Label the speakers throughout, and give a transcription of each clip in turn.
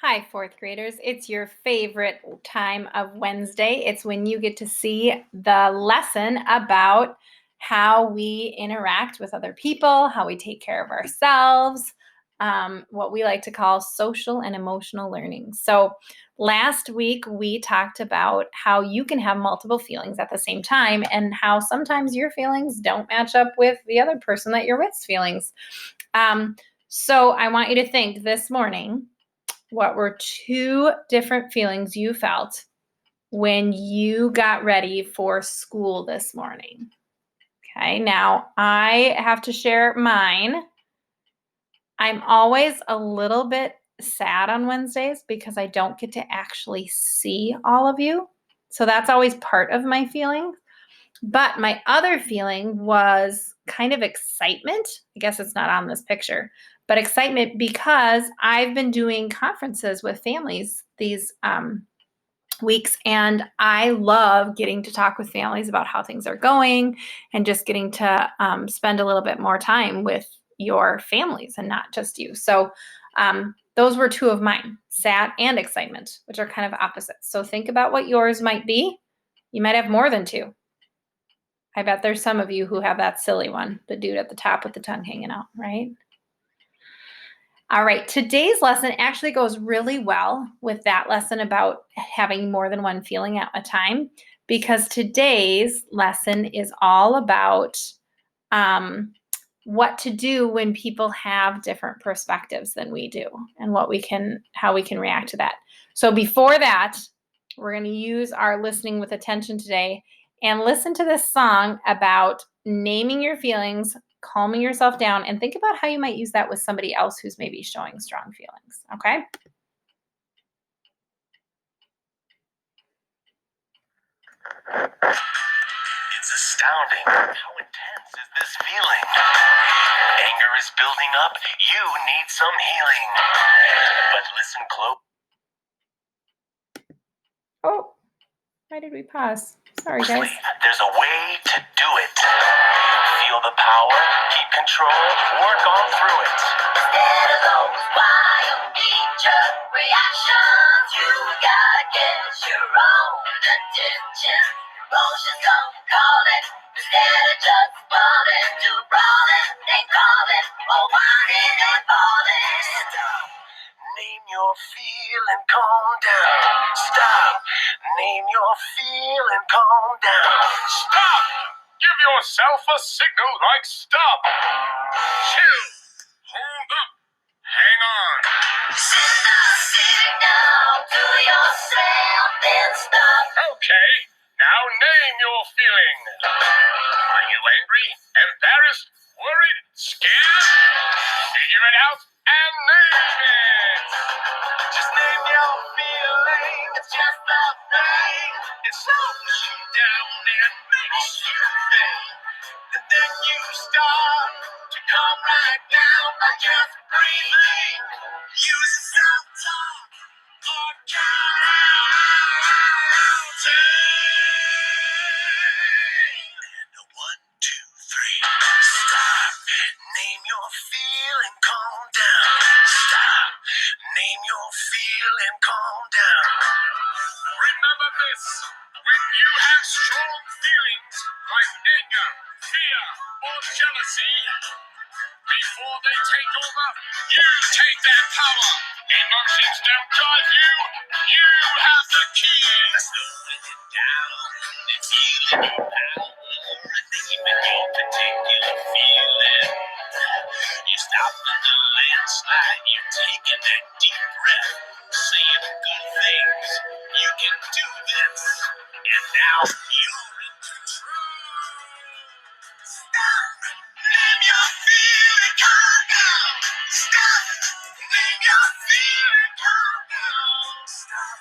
Speaker 1: Hi, fourth graders. It's your favorite time of Wednesday. It's when you get to see the lesson about how we interact with other people, how we take care of ourselves, what we like to call social and emotional learning. So, last week we talked about how you can have multiple feelings at the same time and how sometimes your feelings don't match up with the other person that you're with's feelings. So, I want you to think this morning, what were two different feelings you felt when you got ready for school this morning? Okay, now I have to share mine. I'm always a little bit sad on Wednesdays because I don't get to actually see all of you. So that's always part of my feeling. But my other feeling was kind of excitement. I guess it's not on this picture, but excitement because I've been doing conferences with families these weeks, and I love getting to talk with families about how things are going and just getting to spend a little bit more time with your families and not just you. So, those were two of mine, sad and excitement, which are kind of opposites. So, think about what yours might be. You might have more than two. I bet there's some of you who have that silly one, the dude at the top with the tongue hanging out, right? All right, today's lesson actually goes really well with that lesson about having more than one feeling at a time, because today's lesson is all about um, what to do when people have different perspectives than we do and how we can react to that. So before that, we're going to use our listening with attention today and listen to this song about naming your feelings, calming yourself down, and think about how you might use that with somebody else who's maybe showing strong feelings. Okay?
Speaker 2: It's astounding. How intense is this feeling? Anger is building up. You need some healing. But listen close.
Speaker 1: Oh, why did we pause? Sorry, guys.
Speaker 2: There's a way to do it. Feel the power, keep control, work on through it. Instead of those wild knee-jerk reactions, you gotta get your own attention. Emotions come calling, instead of just falling, to brawling, they calling, or whining and falling. Stop. Name your feel and calm down. Stop. Name your feel and calm down. Stop! Give yourself a signal like stop. Chill. Hold up. Hang on. Send a signal to yourself and stop. Okay. Now name your feeling. Are you angry, embarrassed, worried, scared? Figure it out and name it. Just name your feeling. It's just a thing. It slows you down and makes you think. And then you start to come right down by just breathing. Use self-talk or counting. And 1, 2, 3. Stop. Name your feel and calm down. Stop. Name your feel and calm down. Remember this. When you have strong feelings like anger, fear, or jealousy, before they take over, you take that power. Emotions don't drive you. You have the key. Slowing it down and feeling your power. Naming your particular feeling. You're stopping the landslide. You're taking that deep breath. Saying good things. You can do this. And now you're in control. Stop. Name your fear and calm down. Stop. Name your fear and calm down. Stop.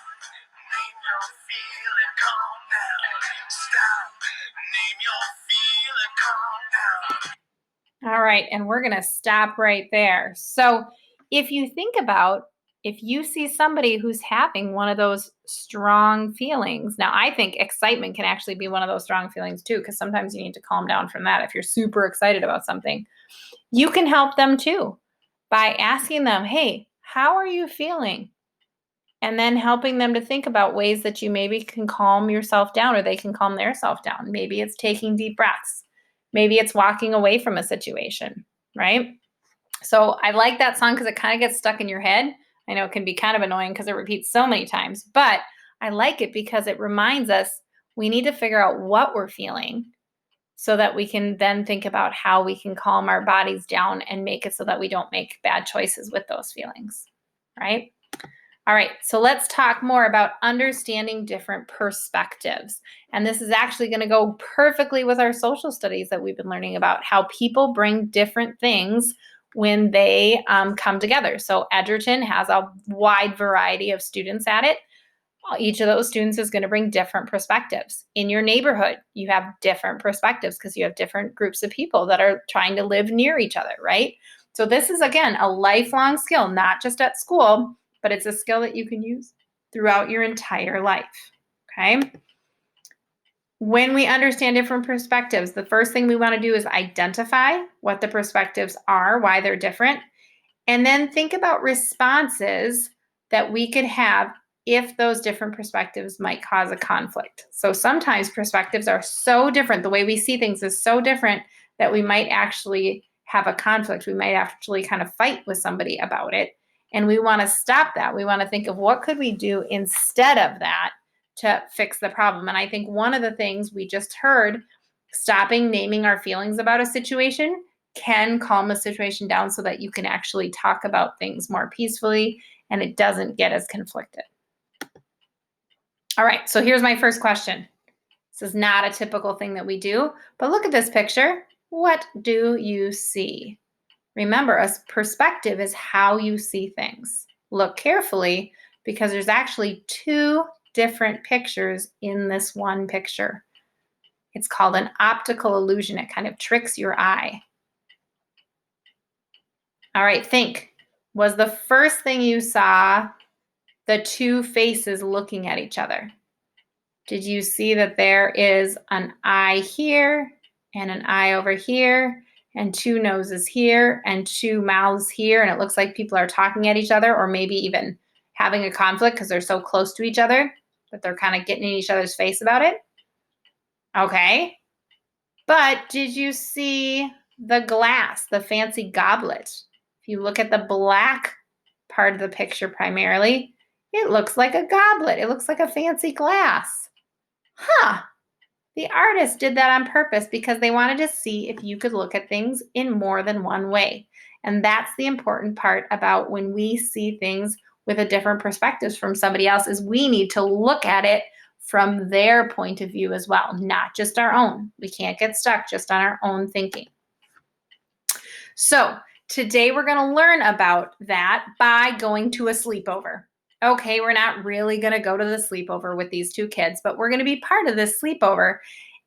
Speaker 2: Name your feel and calm down. Stop. Name your feel and calm down. All right, and we're going to stop right there. So, if you think about if you see somebody who's having one of those strong feelings, now I think excitement can actually be one of those strong feelings too, because sometimes you need to calm down from that if you're super excited about something. You can help them too by asking them, hey, how are you feeling?
Speaker 1: and then helping them to think about ways that you maybe can calm yourself down or they can calm their self down. Maybe it's taking deep breaths. Maybe it's walking away from a situation, right? So I like that song because it kind of gets stuck in your head. I know it can be kind of annoying because it repeats so many times, but I like it because it reminds us we need to figure out what we're feeling so that we can then think about how we can calm our bodies down and make it so that we don't make bad choices with those feelings, right? All right, so let's talk more about understanding different perspectives. And this is actually going to go perfectly with our social studies that we've been learning about how people bring different things when they come together. So Edgerton has a wide variety of students at it. Each of those students is going to bring different perspectives. In your neighborhood, you have different perspectives because you have different groups of people that are trying to live near each other, right? So this is, again, a lifelong skill, not just at school, but it's a skill that you can use throughout your entire life, okay? When we understand different perspectives, the first thing we want to do is identify what the perspectives are, why they're different, and then think about responses that we could have if those different perspectives might cause a conflict. So sometimes perspectives are so different, the way we see things is so different that we might actually have a conflict. We might actually kind of fight with somebody about it. And we want to stop that. We want to think of what could we do instead of that to fix the problem. And I think one of the things we just heard, stopping naming our feelings about a situation, can calm a situation down so that you can actually talk about things more peacefully and it doesn't get as conflicted. All right, so here's my first question. This is not a typical thing that we do, but look at this picture. What do you see? Remember, a perspective is how you see things. Look carefully because there's actually two different pictures in this one picture. It's called an optical illusion. It kind of tricks your eye. All right, think. Was the first thing you saw the two faces looking at each other? Did you see that there is an eye here and an eye over here and two noses here and two mouths here, and it looks like people are talking at each other or maybe even having a conflict because they're so close to each other that they're kind of getting in each other's face about it? Okay. But did you see the glass, the fancy goblet? If you look at the black part of the picture primarily, it looks like a goblet. It looks like a fancy glass. Huh. The artist did that on purpose because they wanted to see if you could look at things in more than one way. And that's the important part about when we see things with a different perspectives from somebody else is we need to look at it from their point of view as well, not just our own. We can't get stuck just on our own thinking. So today we're going to learn about that by going to a sleepover. Okay, we're not really going to go to the sleepover with these two kids, but we're going to be part of this sleepover.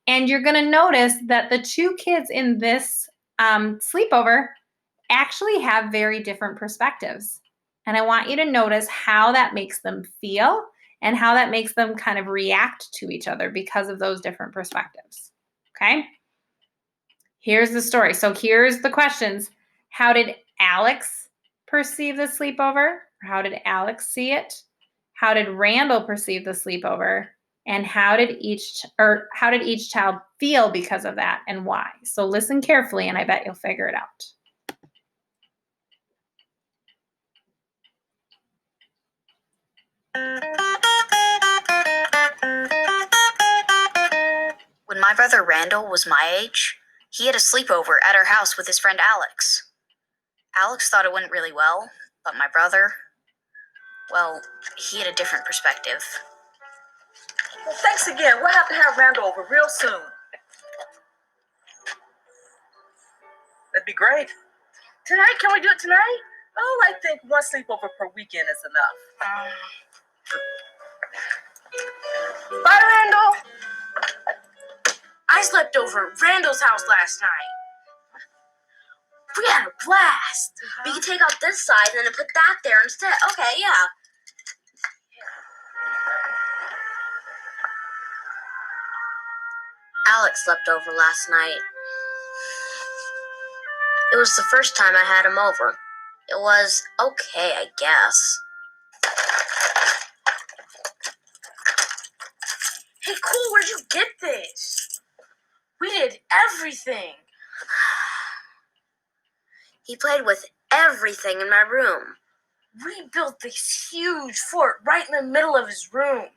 Speaker 1: And you're going to notice that the two kids in this sleepover actually have very different perspectives. And I want you to notice how that makes them feel and how that makes them kind of react to each other because of those different perspectives. Okay? Here's the story. So here's the questions. How did Alex perceive the sleepover? How did Alex see it? How did Randall perceive the sleepover? And how did each child feel because of that and why? So listen carefully and I bet you'll figure it out.
Speaker 3: When my brother Randall was my age, he had a sleepover at our house with his friend Alex. Alex thought it went really well, but my brother, well, he had a different perspective.
Speaker 4: Well, thanks again. We'll have to have Randall over real soon. That'd be great. Tonight? Can we do it tonight? Oh, I think one sleepover per weekend is enough. Bye, Randall.
Speaker 5: I slept over at Randall's house last night. We had a blast. We could take out this side and then put that there instead. Okay, yeah.
Speaker 3: Alex slept over last night. It was the first time I had him over. It was okay, I guess.
Speaker 5: everything.
Speaker 3: He played with everything in my room.
Speaker 5: We built this huge fort right in the middle of his room.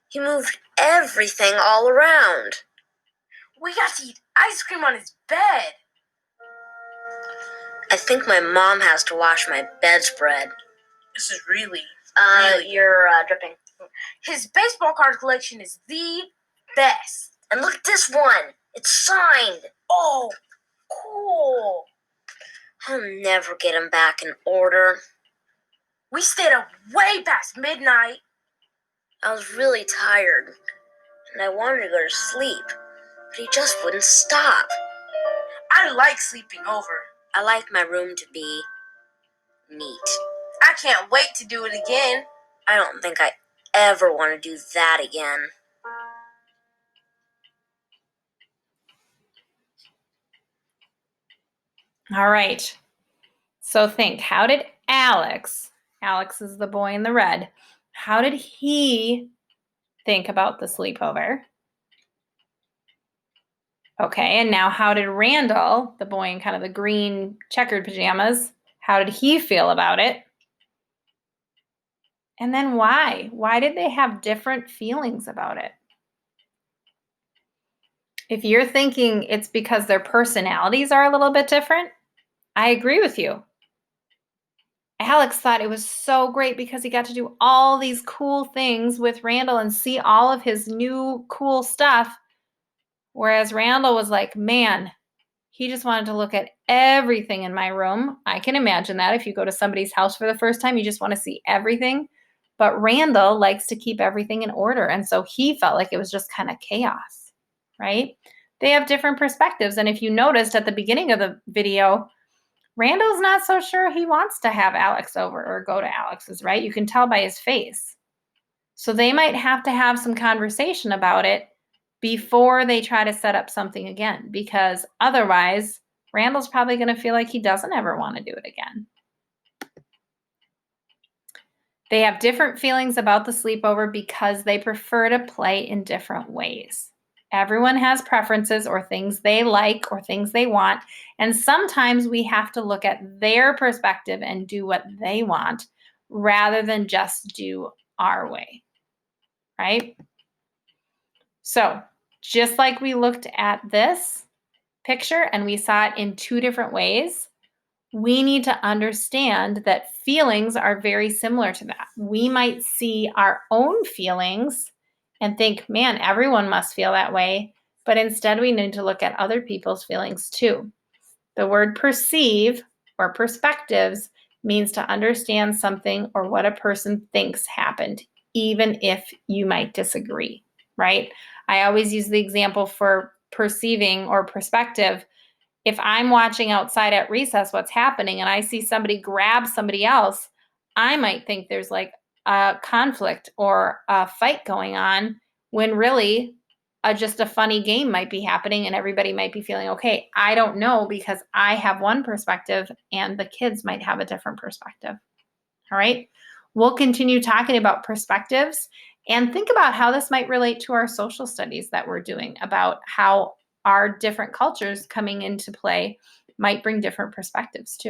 Speaker 3: He moved everything all around.
Speaker 5: We got to eat ice cream on his bed.
Speaker 3: I think my mom has to wash my bedspread.
Speaker 4: This is really.
Speaker 3: You're dripping.
Speaker 5: His baseball card collection is the best.
Speaker 3: And look at this one. It's signed.
Speaker 5: Oh, cool.
Speaker 3: I'll never get him back in order.
Speaker 5: We stayed up way past midnight.
Speaker 3: I was really tired, and I wanted to go to sleep, but he just wouldn't stop.
Speaker 5: I like sleeping over.
Speaker 3: I like my room to be neat.
Speaker 5: I can't wait to do it again.
Speaker 3: I don't think I ever want to do that again.
Speaker 1: All right. So think, how did Alex is the boy in the red, how did he think about the sleepover? Okay, and now how did Randall, the boy in kind of the green checkered pajamas, how did he feel about it? And then why? Why did they have different feelings about it? If you're thinking it's because their personalities are a little bit different, I agree with you. Alex thought it was so great because he got to do all these cool things with Randall and see all of his new cool stuff. Whereas Randall was like, man, he just wanted to look at everything in my room. I can imagine that if you go to somebody's house for the first time, you just want to see everything. But Randall likes to keep everything in order. And so he felt like it was just kind of chaos, right? They have different perspectives. And if you noticed at the beginning of the video, Randall's not so sure he wants to have Alex over or go to Alex's, right? You can tell by his face. So they might have to have some conversation about it before they try to set up something again, because otherwise, Randall's probably going to feel like he doesn't ever want to do it again. They have different feelings about the sleepover because they prefer to play in different ways. Everyone has preferences or things they like or things they want. And sometimes we have to look at their perspective and do what they want rather than just do our way, right? So just like we looked at this picture and we saw it in two different ways, we need to understand that feelings are very similar to that. We might see our own feelings and think, man, everyone must feel that way. But instead, we need to look at other people's feelings too. The word perceive or perspectives means to understand something or what a person thinks happened, even if you might disagree, right? I always use the example for perceiving or perspective. If I'm watching outside at recess what's happening and I see somebody grab somebody else, I might think there's like a conflict or a fight going on when really just a funny game might be happening and everybody might be feeling okay. I don't know because I have one perspective and the kids might have a different perspective. All right. We'll continue talking about perspectives and think about how this might relate to our social studies that we're doing about how our different cultures coming into play might bring different perspectives too.